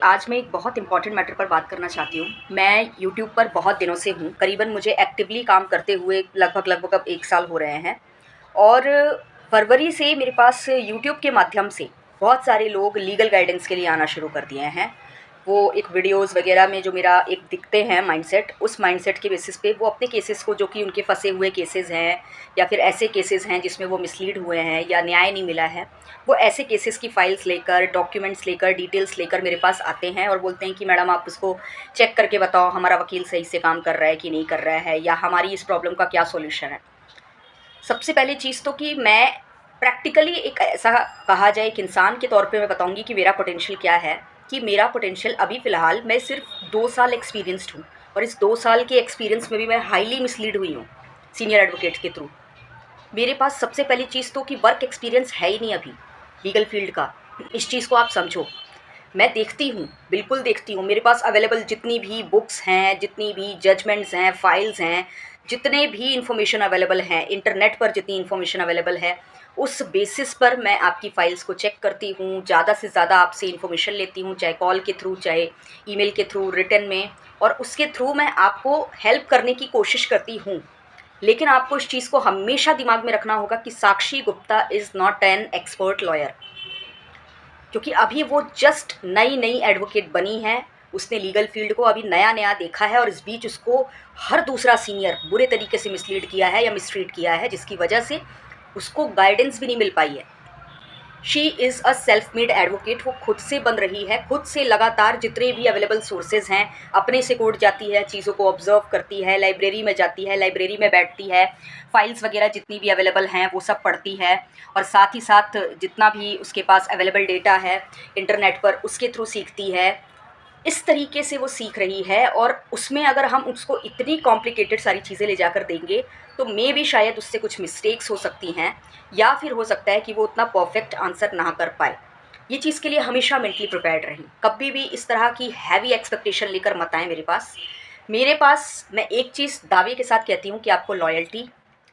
आज मैं एक बहुत इंपॉर्टेंट मैटर पर बात करना चाहती हूँ। मैं यूट्यूब पर बहुत दिनों से हूँ, करीबन मुझे एक्टिवली काम करते हुए लगभग अब 1 साल हो रहे हैं और फरवरी से मेरे पास यूट्यूब के माध्यम से बहुत सारे लोग लीगल गाइडेंस के लिए आना शुरू कर दिए हैं। वो एक वीडियोज़ वगैरह में जो मेरा एक दिखते हैं माइंडसेट, उस माइंडसेट के बेसिस पे वो अपने केसेस को, जो कि उनके फँसे हुए केसेस हैं या फिर ऐसे केसेस हैं जिसमें वो मिसलीड हुए हैं या न्याय नहीं मिला है, वो ऐसे केसेस की फ़ाइल्स लेकर, डॉक्यूमेंट्स लेकर, डिटेल्स लेकर मेरे पास आते हैं और बोलते हैं कि मैडम आप उसको चेक करके बताओ, हमारा वकील सही से काम कर रहा है कि नहीं कर रहा है, या हमारी इस प्रॉब्लम का क्या सॉल्यूशन है। सबसे पहली चीज़ तो कि मैं प्रैक्टिकली एक ऐसा कहा जाए एक इंसान के तौर पे मैं बताऊंगी कि मेरा पोटेंशियल क्या है। कि मेरा पोटेंशियल अभी फ़िलहाल मैं सिर्फ 2 साल एक्सपीरियंस्ड हूँ और इस 2 साल के एक्सपीरियंस में भी मैं हाईली मिसलीड हुई हूँ सीनियर एडवोकेट के थ्रू। मेरे पास सबसे पहली चीज़ तो कि वर्क एक्सपीरियंस है ही नहीं अभी लीगल फील्ड का। इस चीज़ को आप समझो। मैं देखती हूँ, बिल्कुल देखती हूँ, मेरे पास अवेलेबल जितनी भी बुक्स हैं, जितनी भी जजमेंट्स हैं, फाइल्स हैं, जितने भी इंफॉर्मेशन अवेलेबल हैं, इंटरनेट पर जितनी इंफॉर्मेशन अवेलेबल है, उस बेसिस पर मैं आपकी फ़ाइल्स को चेक करती हूँ, ज़्यादा से ज़्यादा आपसे इन्फॉर्मेशन लेती हूँ, चाहे कॉल के थ्रू, चाहे ईमेल के थ्रू, रिटन में, और उसके थ्रू मैं आपको हेल्प करने की कोशिश करती हूँ। लेकिन आपको इस चीज़ को हमेशा दिमाग में रखना होगा कि Sakshi Gupta is not an expert lawyer, क्योंकि अभी वो जस्ट नई नई एडवोकेट बनी है। उसने लीगल फील्ड को अभी नया नया देखा है और इस बीच उसको हर दूसरा सीनियर बुरे तरीके से मिसलीड किया है या मिसट्रीट किया है, जिसकी वजह से उसको गाइडेंस भी नहीं मिल पाई है। She is a self made advocate. वो खुद से बन रही है, खुद से लगातार जितने भी अवेलेबल सोर्सेज हैं अपने से कोर्ट जाती है, चीज़ों को ऑब्जर्व करती है, लाइब्रेरी में जाती है, लाइब्रेरी में बैठती है, फाइल्स वगैरह जितनी भी अवेलेबल हैं वो सब पढ़ती है, और साथ ही साथ जितना भी उसके पास अवेलेबल डेटा है इंटरनेट पर उसके थ्रू सीखती है। इस तरीके से वो सीख रही है और उसमें अगर हम उसको इतनी कॉम्प्लिकेटेड सारी चीज़ें ले जाकर देंगे तो मे भी शायद उससे कुछ मिस्टेक्स हो सकती हैं, या फिर हो सकता है कि वो उतना परफेक्ट आंसर ना कर पाए। ये चीज़ के लिए हमेशा मेंटली प्रिपेयर्ड रहें। कभी भी इस तरह की हैवी एक्सपेक्टेशन लेकर मत आएँ मेरे पास। मेरे पास मैं एक चीज़ दावे के साथ कहती हूँ कि आपको लॉयल्टी,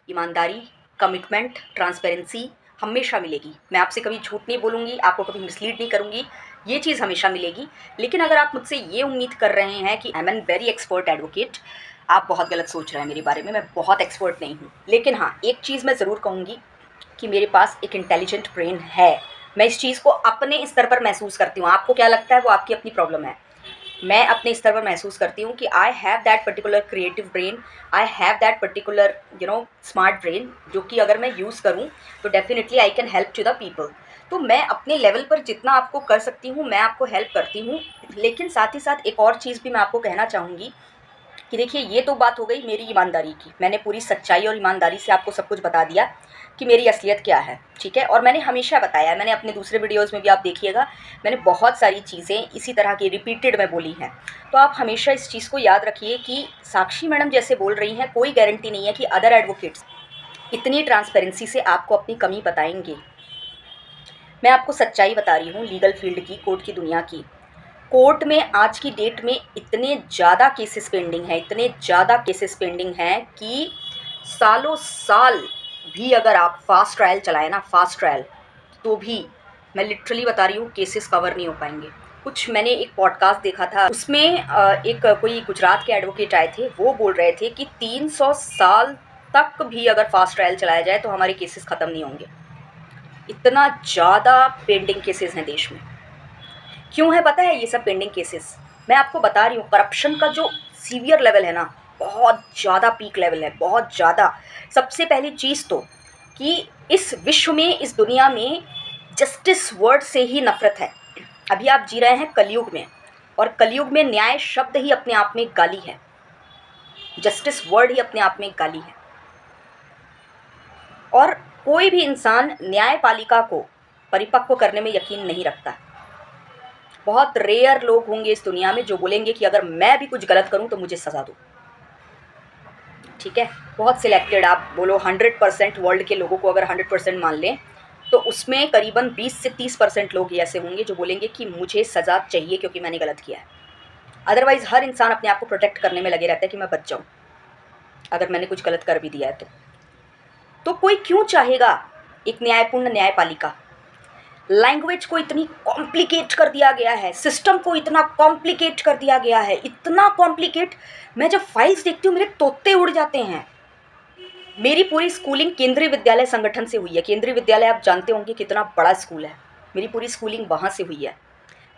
ईमानदारी, कमिटमेंट, ट्रांसपेरेंसी हमेशा मिलेगी। मैं आपसे कभी झूठ नहीं बोलूँगी, आपको कभी मिसलीड नहीं करूँगी, ये चीज़ हमेशा मिलेगी। लेकिन अगर आप मुझसे ये उम्मीद कर रहे हैं कि I am an very expert advocate, आप बहुत गलत सोच रहे हैं मेरे बारे में। मैं बहुत एक्सपर्ट नहीं हूँ, लेकिन हाँ, एक चीज़ मैं ज़रूर कहूँगी कि मेरे पास एक इंटेलिजेंट ब्रेन है। मैं इस चीज़ को अपने स्तर पर महसूस करती हूँ। आपको क्या लगता है वो आपकी अपनी प्रॉब्लम है। मैं अपने स्तर पर महसूस करती हूँ कि I have that particular creative brain, I have that particular smart brain, जो कि अगर मैं यूज़ करूँ तो definitely I can help to the people. तो मैं अपने लेवल पर जितना आपको कर सकती हूँ मैं आपको हेल्प करती हूँ। लेकिन साथ ही साथ एक और चीज़ भी मैं आपको कहना चाहूँगी कि देखिए, ये तो बात हो गई मेरी ईमानदारी की। मैंने पूरी सच्चाई और ईमानदारी से आपको सब कुछ बता दिया कि मेरी असलियत क्या है, ठीक है। और मैंने हमेशा बताया है, मैंने अपने दूसरे वीडियोज़ में भी आप देखिएगा, मैंने बहुत सारी चीज़ें इसी तरह की रिपीटेड में बोली हैं। तो आप हमेशा इस चीज़ को याद रखिए कि साक्षी मैडम जैसे बोल रही हैं, कोई गारंटी नहीं है कि अदर एडवोकेट्स इतनी ट्रांसपेरेंसी से आपको अपनी कमी बताएंगे। मैं आपको सच्चाई बता रही हूँ लीगल फील्ड की, कोर्ट की दुनिया की। कोर्ट में आज की डेट में इतने ज़्यादा केसेस पेंडिंग हैं, इतने ज़्यादा केसेस पेंडिंग हैं कि सालों साल भी अगर आप फास्ट ट्रायल चलाएं ना, फास्ट ट्रायल, तो भी मैं लिटरली बता रही हूँ केसेस कवर नहीं हो पाएंगे। कुछ मैंने एक पॉडकास्ट देखा था, उसमें एक कोई गुजरात के एडवोकेट आए थे, वो बोल रहे थे कि 300 साल तक भी अगर फास्ट ट्रायल चलाया जाए तो हमारे केसेस ख़त्म नहीं होंगे। इतना ज़्यादा पेंडिंग केसेस हैं देश में। क्यों है पता है ये सब पेंडिंग केसेस? मैं आपको बता रही हूँ, करप्शन का जो सीवियर लेवल है ना, बहुत ज़्यादा पीक लेवल है, बहुत ज़्यादा। सबसे पहली चीज़ तो कि इस विश्व में, इस दुनिया में जस्टिस वर्ड से ही नफ़रत है। अभी आप जी रहे हैं कलयुग में, और कलयुग में न्याय शब्द ही अपने आप में एक गाली है। जस्टिस वर्ड ही अपने आप में एक गाली है। और कोई भी इंसान न्यायपालिका को परिपक्व करने में यकीन नहीं रखता। बहुत रेयर लोग होंगे इस दुनिया में जो बोलेंगे कि अगर मैं भी कुछ गलत करूं तो मुझे सज़ा दो, ठीक है। बहुत सिलेक्टेड, आप बोलो 100% वर्ल्ड के लोगों को अगर 100% मान लें तो उसमें करीबन 20 से 30% लोग ही ऐसे होंगे जो बोलेंगे कि मुझे सज़ा चाहिए क्योंकि मैंने गलत किया है। अदरवाइज़ हर इंसान अपने आप को प्रोटेक्ट करने में लगे रहता है कि मैं बच जाऊँ अगर मैंने कुछ गलत कर भी दिया है तो कोई क्यों चाहेगा एक न्यायपूर्ण न्यायपालिका? लैंग्वेज को इतनी कॉम्प्लिकेट कर दिया गया है, सिस्टम को इतना कॉम्प्लिकेट कर दिया गया है, इतना कॉम्प्लिकेट। मैं जब फाइल्स देखती हूँ मेरे तोते उड़ जाते हैं। मेरी पूरी स्कूलिंग केंद्रीय विद्यालय संगठन से हुई है। केंद्रीय विद्यालय आप जानते होंगे कितना बड़ा स्कूल है। मेरी पूरी स्कूलिंग वहाँ से हुई है।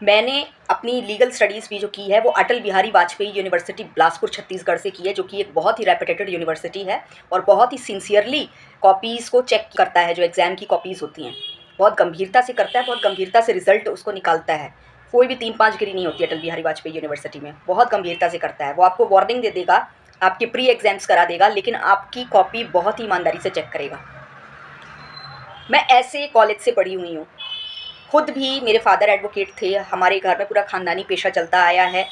मैंने अपनी लीगल स्टडीज़ भी जो की है वो अटल बिहारी वाजपेयी यूनिवर्सिटी बिलासपुर छत्तीसगढ़ से की है, जो कि एक बहुत ही रेपुटेड यूनिवर्सिटी है और बहुत ही सिंसियरली कॉपीज़ को चेक करता है। जो एग्ज़ाम की कॉपीज़ होती हैं बहुत गंभीरता से करता है, बहुत गंभीरता से रिजल्ट उसको निकालता है। कोई भी 3-5 गिरी नहीं होती अटल बिहारी वाजपेयी यूनिवर्सिटी में, बहुत गंभीरता से करता है। वो आपको वार्निंग दे देगा, आपके प्री एग्ज़ाम्स करा देगा, लेकिन आपकी कॉपी बहुत ही ईमानदारी से चेक करेगा। मैं ऐसे कॉलेज से पढ़ी हुई हूँ। खुद भी मेरे फादर एडवोकेट थे, हमारे घर में पूरा ख़ानदानी पेशा चलता आया है।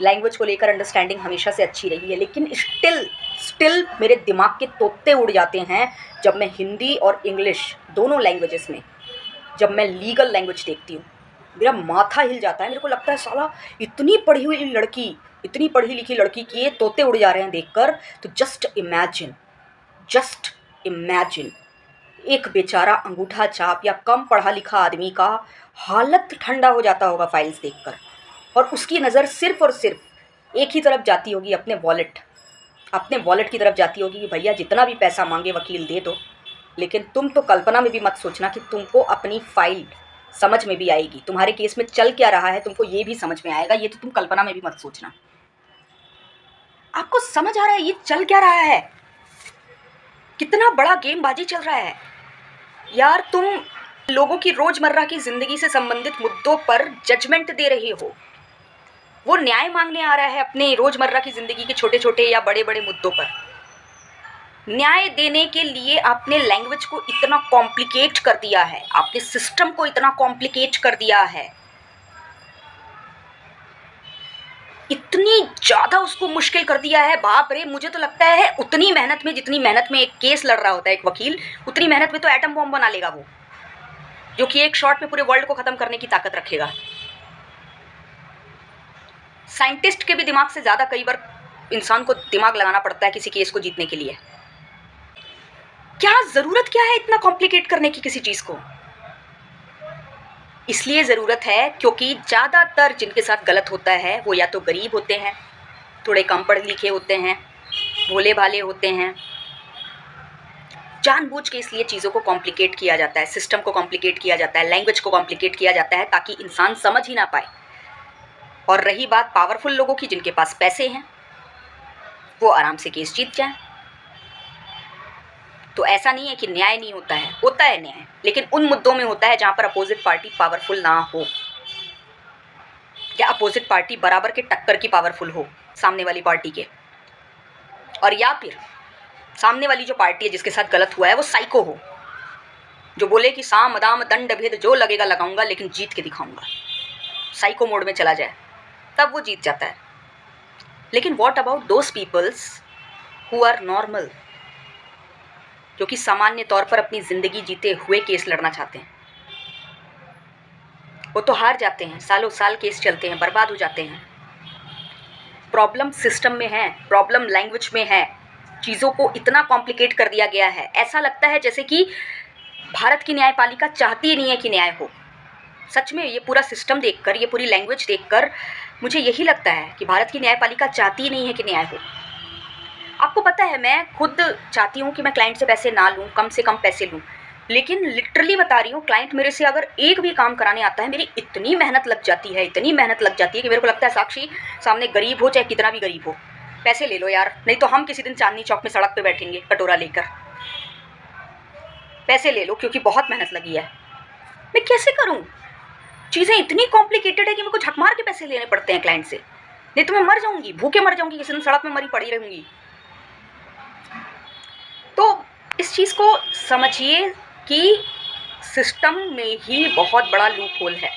लैंग्वेज को लेकर अंडरस्टैंडिंग हमेशा से अच्छी रही है, लेकिन स्टिल मेरे दिमाग के तोते उड़ जाते हैं जब मैं हिंदी और इंग्लिश दोनों लैंग्वेजेस में, जब मैं लीगल लैंग्वेज देखती हूँ मेरा माथा हिल जाता है। मेरे को लगता है साला इतनी पढ़ी हुई लड़की, इतनी पढ़ी लिखी लड़की की ये तोते उड़ जा रहे हैं देखकर। तो जस्ट इमेजिन एक बेचारा अंगूठा छाप या कम पढ़ा लिखा आदमी का हालत ठंडा हो जाता होगा फाइल्स देखकर, और उसकी नज़र सिर्फ़ और सिर्फ एक ही तरफ जाती होगी, अपने वॉलेट की तरफ जाती होगी कि भैया जितना भी पैसा मांगे वकील दे दो, लेकिन तुम तो कल्पना में भी मत सोचना कि तुमको अपनी फाइल समझ में भी आएगी, तुम्हारे केस में चल क्या रहा है तुमको ये भी समझ में आएगा। ये तो तुम कल्पना में भी मत सोचना। आपको समझ आ रहा है ये चल क्या रहा है? कितना बड़ा गेमबाजी चल रहा है यार। तुम लोगों की रोज़मर्रा की ज़िंदगी से संबंधित मुद्दों पर जजमेंट दे रहे हो, वो न्याय मांगने आ रहा है अपने रोज़मर्रा की ज़िंदगी के छोटे छोटे या बड़े बड़े मुद्दों पर। न्याय देने के लिए आपने लैंग्वेज को इतना कॉम्प्लिकेट कर दिया है, आपने सिस्टम को इतना कॉम्प्लिकेट कर दिया है, इतनी ज़्यादा उसको मुश्किल कर दिया है। बाप रे, मुझे तो लगता है उतनी मेहनत में, जितनी मेहनत में एक केस लड़ रहा होता है एक वकील, उतनी मेहनत में तो एटम बॉम्ब बना लेगा वो, जो कि एक शॉट में पूरे वर्ल्ड को ख़त्म करने की ताकत रखेगा। साइंटिस्ट के भी दिमाग से ज़्यादा कई बार इंसान को दिमाग लगाना पड़ता है किसी केस को जीतने के लिए। क्या ज़रूरत क्या है इतना कॉम्प्लिकेट करने की किसी चीज़ को? इसलिए ज़रूरत है क्योंकि ज़्यादातर जिनके साथ गलत होता है वो या तो गरीब होते हैं, थोड़े कम पढ़े लिखे होते हैं, भोले भाले होते हैं। जानबूझ के इसलिए चीज़ों को कॉम्प्लिकेट किया जाता है, सिस्टम को कॉम्प्लिकेट किया जाता है, लैंग्वेज को कॉम्प्लिकेट किया जाता है, ताकि इंसान समझ ही ना पाए। और रही बात पावरफुल लोगों की, जिनके पास पैसे हैं, वो आराम से केस जीत जाएं। तो ऐसा नहीं है कि न्याय नहीं होता है, होता है न्याय, लेकिन उन मुद्दों में होता है जहाँ पर अपोजिट पार्टी पावरफुल ना हो, या अपोजिट पार्टी बराबर के टक्कर की पावरफुल हो सामने वाली पार्टी के, और या फिर सामने वाली जो पार्टी है जिसके साथ गलत हुआ है वो साइको हो, जो बोले कि साम दाम दंड भेद जो लगेगा लगाऊंगा लेकिन जीत के दिखाऊंगा, साइको मोड में चला जाए, तब वो जीत जाता है। लेकिन what about those peoples who are normal, जो कि सामान्य तौर पर अपनी ज़िंदगी जीते हुए केस लड़ना चाहते हैं? वो तो हार जाते हैं, सालों साल केस चलते हैं, बर्बाद हो जाते हैं। प्रॉब्लम सिस्टम में है, प्रॉब्लम लैंग्वेज में है, चीज़ों को इतना कॉम्प्लिकेट कर दिया गया है, ऐसा लगता है जैसे कि भारत की न्यायपालिका चाहती ही नहीं है कि न्याय हो। सच में ये पूरा सिस्टम देखकर, ये पूरी लैंग्वेज देखकर मुझे यही लगता है कि भारत की न्यायपालिका चाहती ही नहीं है कि न्याय हो। आपको पता है, मैं खुद चाहती हूँ कि मैं क्लाइंट से पैसे ना लूँ, कम से कम पैसे लूँ, लेकिन लिटरली बता रही हूँ, क्लाइंट मेरे से अगर एक भी काम कराने आता है, मेरी इतनी मेहनत लग जाती है, इतनी मेहनत लग जाती है कि मेरे को लगता है साक्षी सामने गरीब हो चाहे कितना भी गरीब हो, पैसे ले लो यार, नहीं तो हम किसी दिन चांदनी चौक में सड़क पे बैठेंगे कटोरा लेकर, पैसे ले लो क्योंकि बहुत मेहनत लगी है। मैं कैसे करूँ? चीज़ें इतनी कॉम्प्लिकेटेड है कि मेरे को झक मार के पैसे लेने पड़ते हैं क्लाइंट से, नहीं तो मैं मर जाऊँगी, भूखे मर जाऊँगी, किसी दिन सड़क में मरी पड़ी रहूँगी। तो इस चीज़ को समझिए कि सिस्टम में ही बहुत बड़ा लूप होल है,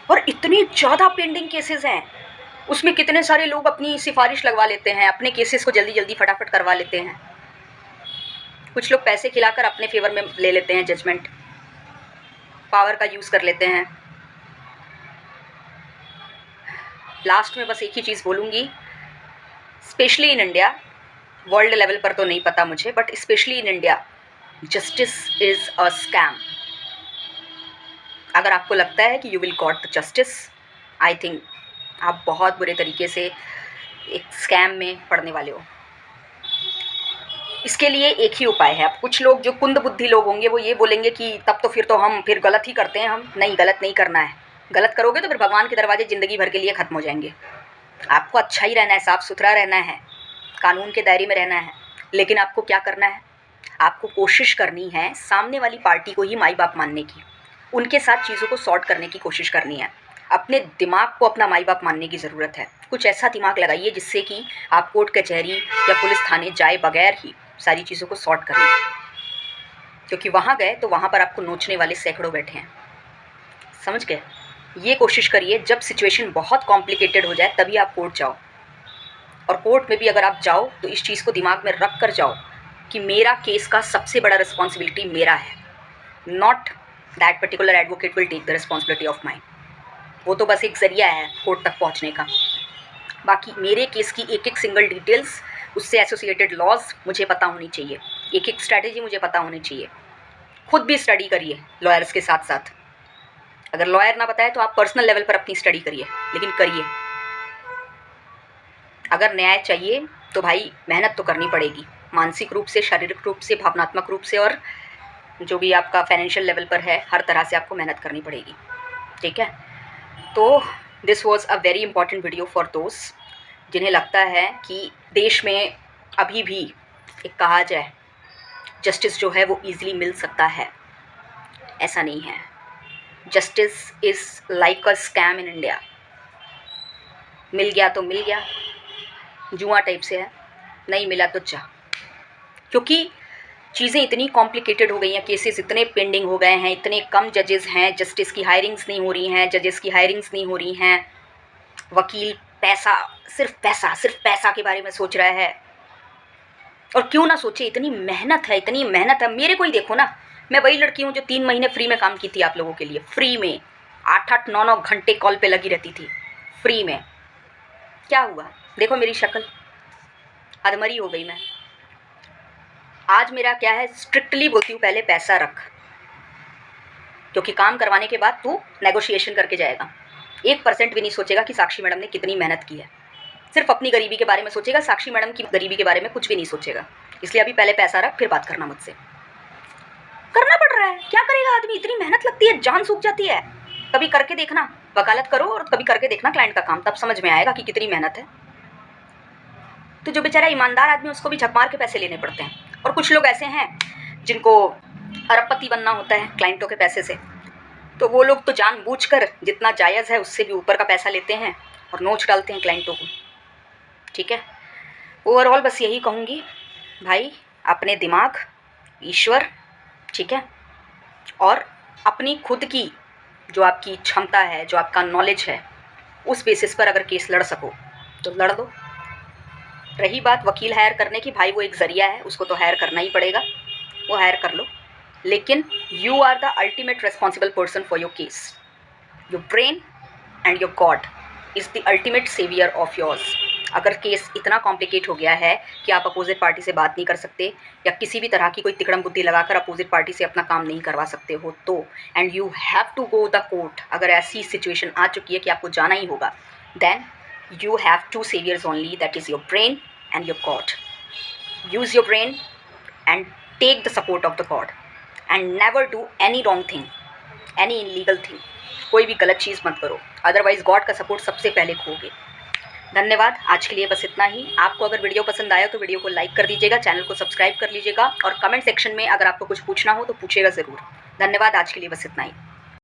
और इतनी ज़्यादा पेंडिंग केसेस हैं, उसमें कितने सारे लोग अपनी सिफारिश लगवा लेते हैं, अपने केसेस को जल्दी जल्दी फटाफट करवा लेते हैं। कुछ लोग पैसे खिलाकर अपने फेवर में ले लेते हैं जजमेंट, पावर का यूज़ कर लेते हैं। लास्ट में बस एक ही चीज़ बोलूँगी, specially in India, world level पर तो नहीं पता मुझे, but specially in India, justice is a scam. अगर आपको लगता है कि you will got the justice, I think आप बहुत बुरे तरीके से एक स्कैम में पड़ने वाले हो। इसके लिए एक ही उपाय है। अब कुछ लोग जो कुंद बुद्धि लोग होंगे वो ये बोलेंगे कि तब तो फिर हम फिर गलत ही करते हैं। हम नहीं, गलत नहीं करना है। गलत करोगे तो फिर भगवान के दरवाजे ज़िंदगी भर के लिए ख़त्म हो जाएंगे। आपको अच्छा ही रहना है, साफ़ सुथरा रहना है, कानून के दायरे में रहना है। लेकिन आपको क्या करना है? आपको कोशिश करनी है सामने वाली पार्टी को ही माई बाप मानने की, उनके साथ चीज़ों को सॉर्ट करने की कोशिश करनी है। अपने दिमाग को अपना माई बाप मानने की ज़रूरत है। कुछ ऐसा दिमाग लगाइए जिससे कि आप कोर्ट कचहरी या पुलिस थाने जाए बगैर ही सारी चीज़ों को सॉर्ट कर लें, क्योंकि वहाँ गए तो वहाँ पर आपको नोचने वाले सैकड़ों बैठे हैं। समझ गए? ये कोशिश करिए जब सिचुएशन बहुत कॉम्प्लिकेटेड हो जाए तभी आप कोर्ट जाओ। और कोर्ट में भी अगर आप जाओ तो इस चीज़ को दिमाग में रख कर जाओ कि मेरा केस का सबसे बड़ा रिस्पॉन्सिबिलिटी मेरा है, not that particular advocate will take the responsibility of mine. वो तो बस एक ज़रिया है कोर्ट तक पहुंचने का। बाकी मेरे केस की एक एक सिंगल डिटेल्स, उससे एसोसिएटेड लॉज मुझे पता होनी चाहिए, एक एक स्ट्रैटेजी मुझे पता होनी चाहिए। खुद भी स्टडी करिए लॉयर्स के साथ साथ। अगर लॉयर ना बताए तो आप पर्सनल लेवल पर अपनी स्टडी करिए, लेकिन करिए। अगर न्याय चाहिए तो भाई मेहनत तो करनी पड़ेगी, मानसिक रूप से, शारीरिक रूप से, भावनात्मक रूप से, और जो भी आपका फाइनेंशियल लेवल पर है, हर तरह से आपको मेहनत करनी पड़ेगी। ठीक है? तो this was a very important video for दोस्त जिन्हें लगता है कि देश में अभी भी एक कहा जाए जस्टिस जो है वो ईज़िली मिल सकता है। ऐसा नहीं है। Justice is like a scam in India. मिल गया तो मिल गया, जुआ टाइप से है, नहीं मिला तो जा। क्योंकि चीज़ें इतनी कॉम्प्लिकेटेड हो गई हैं, केसेस इतने पेंडिंग हो गए हैं, इतने कम जजेस हैं, जस्टिस की हायरिंग्स नहीं हो रही हैं, जजेस की हायरिंग्स नहीं हो रही हैं, वकील सिर्फ पैसा के बारे में सोच रहा है। और क्यों ना सोचे, इतनी मेहनत है। मेरे को ही देखो ना, मैं वही लड़की हूँ जो 3 महीने फ्री में काम की थी आप लोगों के लिए, फ्री में 8-8, 9-9 घंटे कॉल पे लगी रहती थी फ्री में। क्या हुआ? देखो मेरी शक्ल, अधमरी हो गई मैं। आज मेरा क्या है, स्ट्रिक्टली बोलती हूँ पहले पैसा रख, क्योंकि काम करवाने के बाद तू नेगोशिएशन करके जाएगा। 1% भी नहीं सोचेगा कि साक्षी मैडम ने कितनी मेहनत की है, सिर्फ अपनी गरीबी के बारे में सोचेगा, साक्षी मैडम की गरीबी के बारे में कुछ भी नहीं सोचेगा। इसलिए अभी पहले पैसा रख, फिर बात करना मुझसे। करना पड़ रहा है, क्या करेगा आदमी, इतनी मेहनत लगती है, जान सूख जाती है। कभी करके देखना, वकालत करो और कभी करके देखना क्लाइंट का काम, तब समझ में आएगा कि कितनी मेहनत है। तो जो बेचारा ईमानदार आदमी उसको भी झक मार के पैसे लेने पड़ते हैं। और कुछ लोग ऐसे हैं जिनको अरबपति बनना होता है क्लाइंटों के पैसे से, तो वो लोग तो जानबूझकर जितना जायज़ है उससे भी ऊपर का पैसा लेते हैं और नोच डालते हैं क्लाइंटों को। ठीक है? ओवरऑल बस यही कहूँगी भाई, अपने दिमाग, ईश्वर, ठीक है, और अपनी खुद की जो आपकी क्षमता है, जो आपका नॉलेज है, उस बेसिस पर अगर केस लड़ सको तो लड़ दो। रही बात वकील हायर करने की, भाई वो एक ज़रिया है, उसको तो हायर करना ही पड़ेगा, वो हायर कर लो। लेकिन you are the ultimate responsible person for your case. Your brain and your God is the ultimate saviour of yours. अगर केस इतना कॉम्प्लिकेट हो गया है कि आप अपोजिट पार्टी से बात नहीं कर सकते या किसी भी तरह की कोई तिकड़म बुद्धि लगाकर अपोजिट पार्टी से अपना काम नहीं करवा सकते हो तो, and you have to go the court, अगर ऐसी सिचुएशन आ चुकी है कि आपको जाना ही होगा, then you have 2 saviors only, that is your brain and your God. Use your brain and take the support of the God and never do any wrong thing, any illegal thing. कोई भी गलत चीज़ मत करो, otherwise God का support सबसे पहले खोगे। धन्यवाद, आज के लिए बस इतना ही। आपको अगर वीडियो पसंद आया तो वीडियो को लाइक कर दीजिएगा, चैनल को सब्सक्राइब कर लीजिएगा और कमेंट सेक्शन में अगर आपको कुछ पूछना हो तो पूछिएगा ज़रूर। धन्यवाद, आज के लिए बस इतना ही।